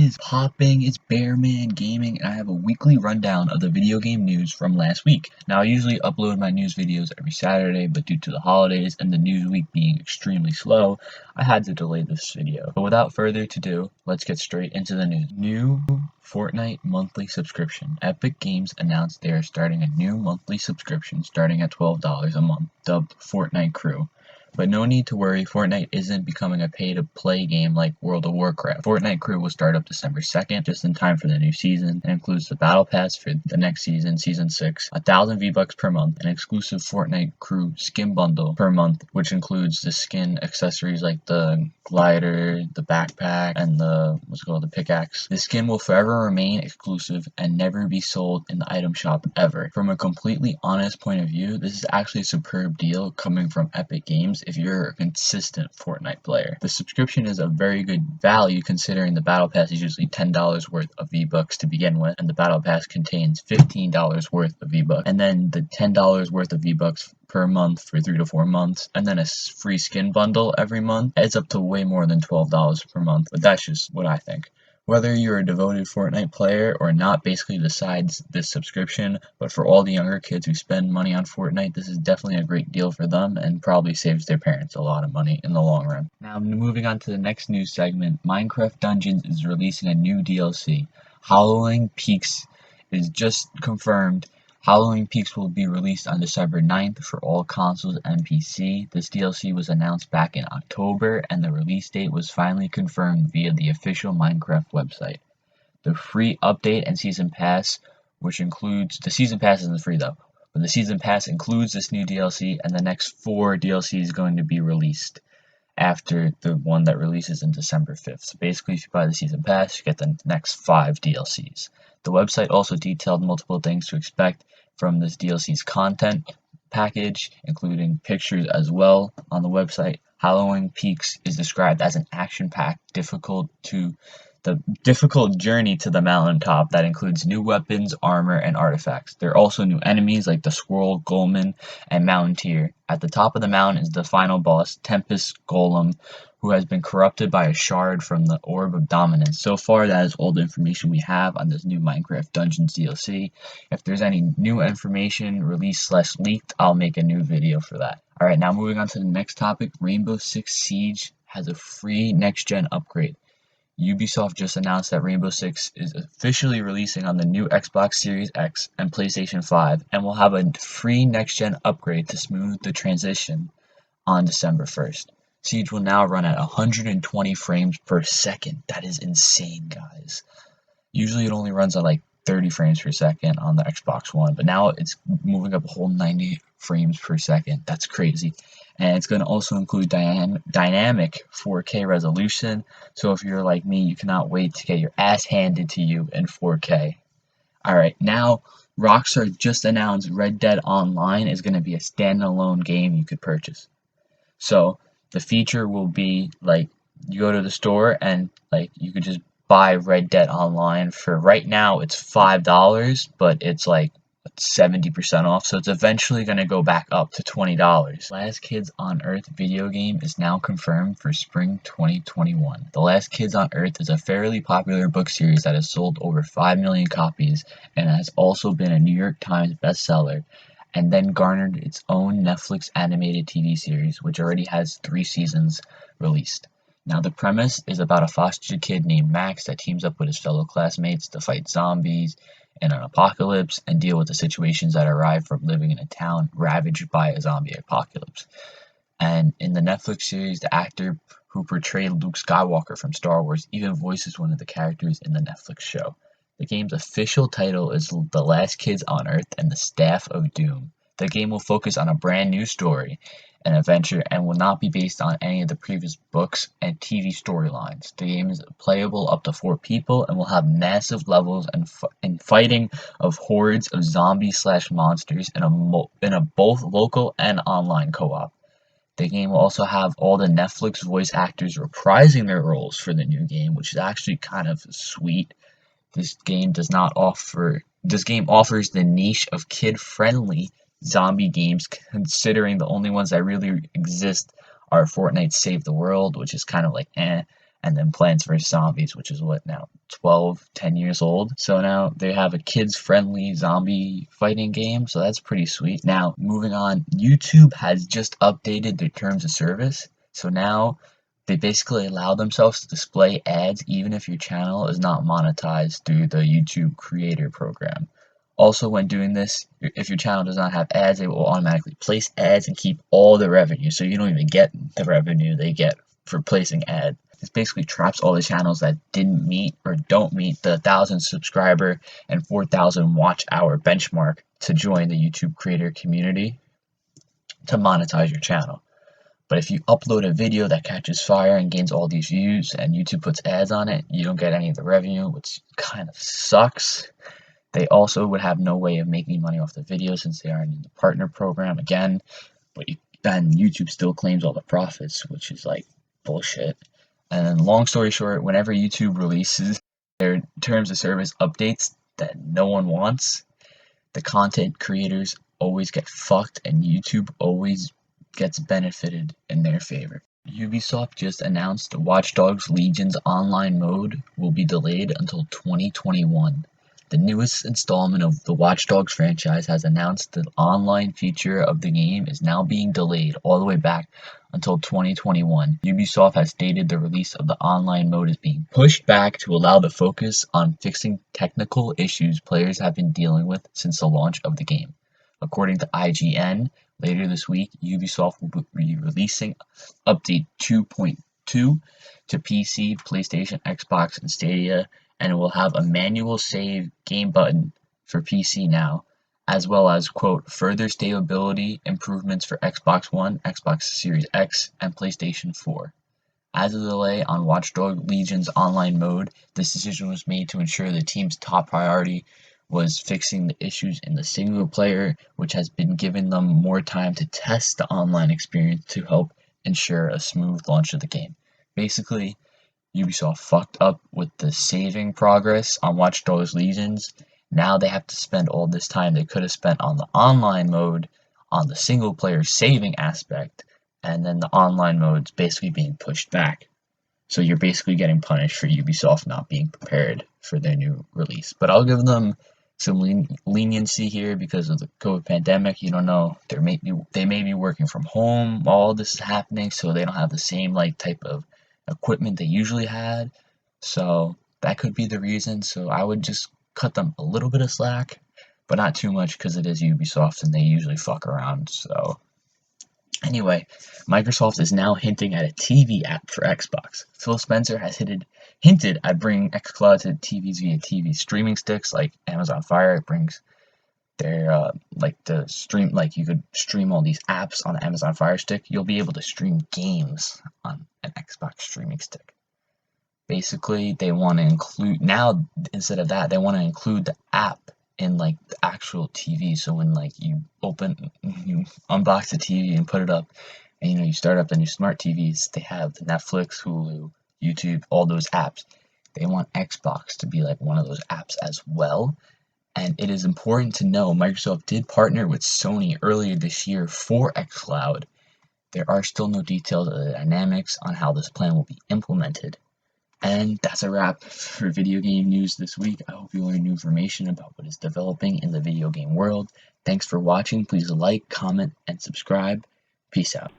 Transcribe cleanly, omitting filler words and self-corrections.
is popping? It's BearManGaming, and I have a weekly rundown of the video game news from last week. Now, I usually upload my news videos every Saturday, but due to the holidays and the news week being extremely slow, I had to delay this video. But without further ado, let's get straight into the news. New Fortnite monthly subscription. Epic Games announced they are starting a new monthly subscription starting at $12 a month, dubbed Fortnite Crew. But no need to worry, Fortnite isn't becoming a pay-to-play game like World of Warcraft. Fortnite Crew will start up December 2nd, just in time for the new season, and includes the Battle Pass for the next season, Season 6, 1,000 V-Bucks per month, an exclusive Fortnite Crew skin bundle per month, which includes the skin accessories like the glider, the backpack, and the pickaxe. The skin will forever remain exclusive and never be sold in the item shop ever. From a completely honest point of view, this is actually a superb deal coming from Epic Games if you're a consistent Fortnite player. The subscription is a very good value considering the Battle Pass is usually $10 worth of V-Bucks to begin with, and the Battle Pass contains $15 worth of V-Bucks, and then the $10 worth of V-Bucks per month for 3 to 4 months, and then a free skin bundle every month adds up to way more than $12 per month, but that's just what I think. Whether you're a devoted Fortnite player or not basically decides this subscription, but for all the younger kids who spend money on Fortnite, this is definitely a great deal for them and probably saves their parents a lot of money in the long run. Now, moving on to the next news segment, Minecraft Dungeons is releasing a new DLC. Howling Peaks is just confirmed. Howling Peaks will be released on December 9th for all consoles and PC. This DLC was announced back in October, and the release date was finally confirmed via the official Minecraft website. The free update and season pass, which includes the season pass isn't free though, but the season pass includes this new DLC, and the next 4 DLCs is going to be released after the one that releases in December 5th. So basically, if you buy the season pass, you get the next 5 DLCs. The website also detailed multiple things to expect from this DLC's content package, including pictures as well. On the website, Howling Peaks is described as an action-packed, difficult journey to the mountaintop that includes new weapons, armor, and artifacts. There are also new enemies like the Squirrel, Golem, and Mounteer. At the top of the mountain is the final boss, Tempest Golem, who has been corrupted by a shard from the Orb of Dominance. So far, that is all the information we have on this new Minecraft Dungeons DLC. If there's any new information released/leaked, I'll make a new video for that. Alright, now moving on to the next topic, Rainbow Six Siege has a free next-gen upgrade. Ubisoft just announced that Rainbow Six is officially releasing on the new Xbox Series X and PlayStation 5 and will have a free next-gen upgrade to smooth the transition on December 1st. Siege will now run at 120 frames per second. That is insane, guys. Usually it only runs at like 30 frames per second on the Xbox One, but now it's moving up a whole 90 frames per second. That's crazy. And it's going to also include dynamic 4K resolution. So if you're like me, you cannot wait to get your ass handed to you in 4K. Alright, now Rockstar just announced Red Dead Online is going to be a standalone game you could purchase. So the feature will be like you go to the store and like you could just buy Red Dead Online for right now it's $5, but it's like 70% off, so it's eventually going to go back up to $20. Last Kids on Earth video game is now confirmed for spring 2021. The Last Kids on Earth is a fairly popular book series that has sold over 5 million copies and has also been a New York Times bestseller, and then garnered its own Netflix animated TV series, which already has 3 seasons released. Now, the premise is about a foster kid named Max that teams up with his fellow classmates to fight zombies in an apocalypse and deal with the situations that arrive from living in a town ravaged by a zombie apocalypse. And in the Netflix series, the actor who portrayed Luke Skywalker from Star Wars even voices one of the characters in the Netflix show. The game's official title is The Last Kids on Earth and the Staff of Doom. The game will focus on a brand new story and adventure and will not be based on any of the previous books and TV storylines. The game is playable up to 4 people and will have massive levels and fighting of hordes of zombies/monsters in a both local and online co-op. The game will also have all the Netflix voice actors reprising their roles for the new game, which is actually kind of sweet. This game offers the niche of kid-friendly zombie games, considering the only ones that really exist are Fortnite Save the World, which is kind of like and then Plants vs. Zombies, which is what now, 10 years old. So now they have a kids-friendly zombie fighting game, so that's pretty sweet. Now, moving on, YouTube has just updated their terms of service, so now they basically allow themselves to display ads even if your channel is not monetized through the YouTube Creator program. Also, when doing this, if your channel does not have ads, they will automatically place ads and keep all the revenue, so you don't even get the revenue they get for placing ads. This basically traps all the channels that didn't meet or don't meet the 1,000 subscriber and 4,000 watch hour benchmark to join the YouTube creator community to monetize your channel. But if you upload a video that catches fire and gains all these views and YouTube puts ads on it, you don't get any of the revenue, which kind of sucks. They also would have no way of making money off the video since they aren't in the partner program again, but then YouTube still claims all the profits, which is like bullshit. And then long story short, whenever YouTube releases their terms of service updates that no one wants, the content creators always get fucked and YouTube always gets benefited in their favor. Ubisoft just announced Watch Dogs Legion's online mode will be delayed until 2021. The newest installment of the Watch Dogs franchise has announced the online feature of the game is now being delayed all the way back until 2021. Ubisoft has stated the release of the online mode is being pushed back to allow the focus on fixing technical issues players have been dealing with since the launch of the game. According to IGN, later this week, Ubisoft will be releasing Update 2.2 to PC, PlayStation, Xbox, and Stadia, and it will have a manual save game button for PC now, as well as, quote, further stability improvements for Xbox One, Xbox Series X, and PlayStation 4. As a delay on Watch Dogs Legion's online mode, this decision was made to ensure the team's top priority was fixing the issues in the single player, which has been giving them more time to test the online experience to help ensure a smooth launch of the game. Basically, Ubisoft fucked up with the saving progress on Watch Dogs Legions. Now they have to spend all this time they could have spent on the online mode, on the single player saving aspect, and then the online mode's basically being pushed back. So you're basically getting punished for Ubisoft not being prepared for their new release. But I'll give them some leniency here because of the COVID pandemic. You don't know, they may be working from home while all this is happening, so they don't have the same type of equipment they usually had. So that could be the reason. So I would just cut them a little bit of slack, but not too much because it is Ubisoft and they usually fuck around. So anyway, Microsoft is now hinting at a TV app for Xbox. Phil Spencer has hinted at bringing xCloud to TVs via TV streaming sticks like Amazon Fire. It brings their the stream, you could stream all these apps on the Amazon Fire Stick. You'll be able to stream games on an Xbox streaming stick. Basically, they want to include now, instead of that, they want to include the app in the actual TV. So when you unbox the TV and put it up, and you start up the new smart TVs, they have the Netflix, Hulu, YouTube, all those apps. They want Xbox to be one of those apps as well. And it is important to know Microsoft did partner with Sony earlier this year for xCloud. There are still no details of the dynamics on how this plan will be implemented. And that's a wrap for video game news this week. I hope you learned new information about what is developing in the video game world. Thanks for watching. Please like, comment, and subscribe. Peace out.